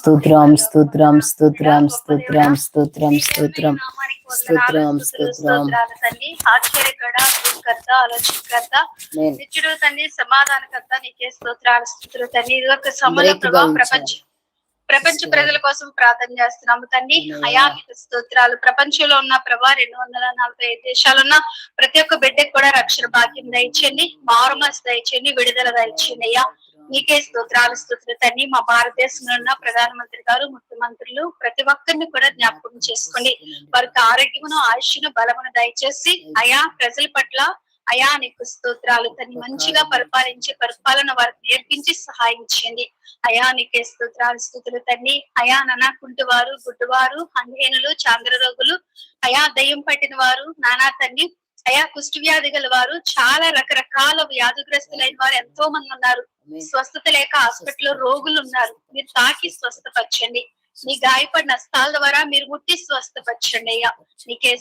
స్తోత్రం స్తోత్రం స్తోత్రం స్తోత్రం స్తోత్రం స్తోత్రం స్తోత్రం స్తోత్రం తండ్రి. ఆశ్చర్యకర, సృష్టికర్త, ఆలోచనకర్త, నిత్యుడు తండ్రి, సమాధానకర్త, నీకే స్తోత్రాలు స్తుతులు తండ్రి. ఇది ఒక సమయంలో ప్రభా ప్రపంచ ప్రజల కోసం ప్రార్థన చేస్తున్నాము తండ్రి. అయా నీకు స్తోత్రాలు. ప్రపంచంలో ఉన్న ప్రభా 245 దేశాలున్న ప్రతి ఒక్క బిడ్డకు కూడా రక్షణ భాగ్యం దయచేయండి, మారుమనసు దయచేయండి, విడుదల దయచేయండి. అయ్యా నీకే స్తోత్రాలు స్తుతులు తండ్రి. మా భారతదేశంలో ఉన్న ప్రధానమంత్రి గారు, ముఖ్యమంత్రులు ప్రతి ఒక్కరిని కూడా జ్ఞాపకం చేసుకోండి. వారికి ఆరోగ్యమును, ఆయుష్ను, బలమును దయచేసి అయా ప్రజల పట్ల అయా నీకు స్తోత్రాలు తన్ని మంచిగా పరిపాలించే పరిపాలన వారికి నేర్పించి సహాయం చేయండి. అయా నీకే స్తోత్రాలు స్తుతులు తన్ని. అయా నానా కుంటివారు, గుడ్డివారు, అంధహీనులు, చాంద్ర రోగులు, అయా దయ్యం పట్టిన వారు, నానా తన్ని అయా కుష్టి వ్యాధి గల వారు, చాలా రకరకాల వ్యాధిగ్రస్తులైన వారు ఎంతో మంది ఉన్నారు. స్వస్థత లేక హాస్పిటల్లో రోగులు ఉన్నారు. మీరు తాకి స్వస్థపరచండి. మీ గాయపడిన హస్తాల ద్వారా మీరు ముట్టి స్వస్థపరచండి. అయ్యా నీకే